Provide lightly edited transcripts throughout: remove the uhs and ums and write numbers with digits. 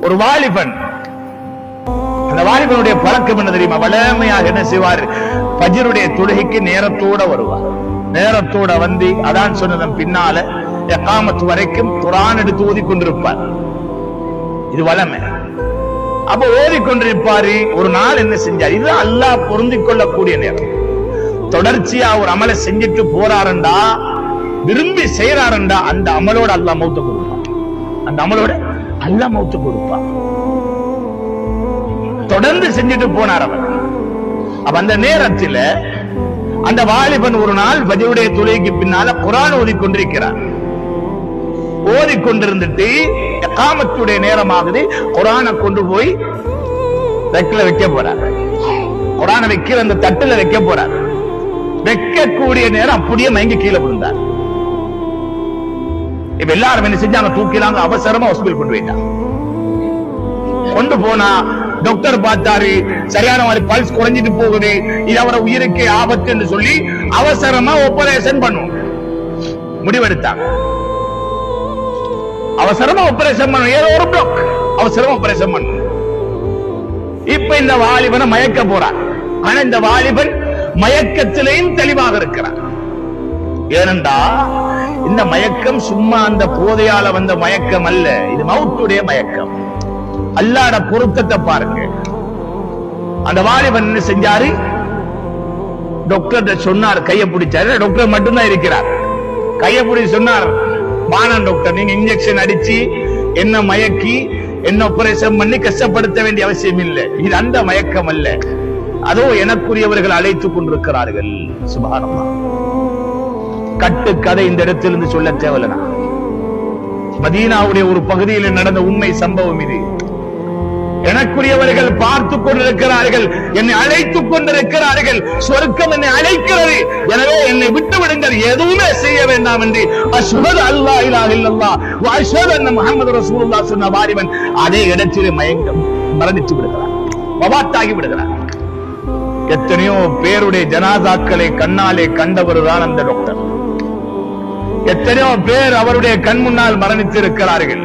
ஒரு வாலிபன், அந்த வாலிபனுடைய பழக்கம் என்ன தெரியுமா? வளமையாக என்ன செய்வார்? ஃபஜ்ருடைய தொழுகைக்கு நேரத்தோட வருவார். நேரத்தோட வந்து அதான் சொன்னதன் பின்னால இகாமத் வரைக்கும் குர்ஆன் எடுத்து ஓதிக்கொண்டிருப்பார். இது வளமை. அப்ப ஓதிக்கொண்டிருப்பாரு. ஒரு நாள் என்ன செஞ்சார்? இது அல்லாஹ் பொருந்திக் கொள்ளக்கூடிய நேரம். தொடர்ச்சியா ஒரு அமலை செஞ்சுட்டு போறாருண்டா, விரும்பி செய்யறாருண்டா, அந்த அமலோட அல்லாஹ் மௌத்த கொடுப்பான். அந்த அமலோட அல்லாஹ் மௌத்த கொடுப்பான். தொடர்ந்து செஞ்சுட்டு போனார் அவர். அப்ப அந்த நேரத்தில் அந்த வாலிபன் ஒரு நாள் ஃபஜ்ருடைய தொழுகைக்கு பின்னால குர்ஆன் ஓதிக்கொண்டிருக்கிறார். ஓதிக்கொண்டிருந்துட்டு இகாமத்துடைய நேரமாகுது. குர்ஆனை கொண்டு போய் ரெக்கில வைக்க போறார். குர்ஆனை வைக்கிற அந்த தட்டுல வைக்க போறார். வைக்கக்கூடிய நேரம் அப்படியே மயங்கி கீழே விழுந்தார். இப்ப எல்லாரும் என்ன செஞ்சாங்க? தூக்கிலாங்க, அவசரமா ஹாஸ்பிடல் கொண்டு போயிட்டாங்க. கொண்டு போனா டாக்டர் பார்த்தாரு, சரியான மாதிரி பல்ஸ் குறைஞ்சிட்டு போகுது, இது அவரை உயிருக்கு ஆபத்து என்று சொல்லி அவசரமா ஆபரேஷன் பண்ணும் முடிவெடுத்தாங்க. அவசரமா ஆபரேஷன் பண்ணும். ஏதோ ஒரு பிளாக் அவசரமா ஆபரேஷன் பண்ணும். இப்ப இந்த வாலிபனை மயக்க போறார். ஆனா இந்த வாலிபன் மயக்கத்திலேயும் தெளிவாக இருக்கிறார். ஏனென்றா இந்த மயக்கம் சும்மா அந்த போதையால வந்த மயக்கம் அல்ல, இது மவுத்துடைய மயக்கம். அல்லாஹ்வுடைய பொருத்தத்தை பாருங்க. அந்த வாலிபன் என்ன செஞ்சாரு? டாக்டர் சொன்னார், கையை பிடிச்சாரு. டாக்டர் மட்டும்தான் இருக்கிறார். கையை பிடிச்சி சொன்னார், வானம் டாக்டர், நீங்க இன்ஜெக்ஷன் அடிச்சு என்ன மயக்கி என்ன ஆபரேஷன் பண்ணி கஷ்டப்படுத்த வேண்டிய அவசியம் இல்லை. இது அந்த மயக்கம் அல்ல. அதோ எனக்குரியவர்கள் அழைத்துக் கொண்டிருக்கிறார்கள். சுப்ஹானல்லாஹ். கட்டு கதை இந்த இடத்திலிருந்து சொல்ல தேவையில்லை. மதீனாவுடைய ஒரு பகுதியில் நடந்த உண்மை சம்பவம் இது. எனக்குரியவர்கள் பார்த்து கொண்டிருக்கிறார்கள், என்னை அழைத்துக் கொண்டிருக்கிறார்கள். சொர்க்கம் என்னை அழைக்கிறது. எனவே என்னை விட்டு விடுங்கள், எதுவுமே செய்ய வேண்டாம் என்று அஷ்ஹது அல்லா இலாஹ இல்லல்லாஹ் வ அஷ்ஹது அன்ன முஹம்மது ரசூலுல்லாஹ் சொன்ன வாலிபன் அதே இடத்திலே மயக்கம் மரணித்து விடுகிறார், வஃபாத்தாகி விடுகிறார். எத்தனையோ பேருடைய ஜனாசாக்களை கண்ணாலே கண்டவர் தான் அந்த டாக்டர். எத்தனையோ பேர் அவருடைய கண் முன்னால் மரணித்து இருக்கிறார்கள்.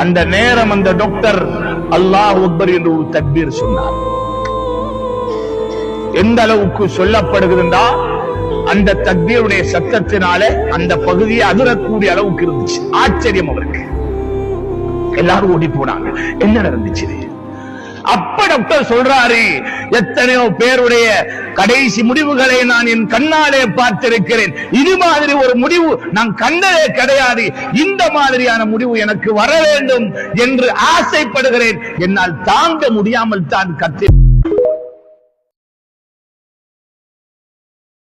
அந்த நேரம் அந்த டாக்டர் அல்லாஹ் அக்பர் என்று ஒரு தக்பீர் சொன்னார். எந்த அளவுக்கு சொல்லப்படுகிறதா, அந்த தக்பீருடைய சத்தத்தினால அந்த பகுதியை அதிரக்கூடிய அளவுக்கு இருந்துச்சு. ஆச்சரியம் அவருக்கு. எல்லாரும் ஓடி போனாங்க, என்ன நடந்துச்சு? அப்ப டாக்டர் சொல்றாரு, எத்தனையோ பேருடைய கடைசி முடிவுகளை நான் என் கண்ணாலே பார்த்திருக்கிறேன். இது மாதிரி ஒரு முடிவு நான் கண்டதே கிடையாது. இந்த மாதிரியான முடிவு எனக்கு வர வேண்டும் என்று ஆசைப்படுகிறேன். என்னால் தாங்க முடியாமல் தான் கத்தி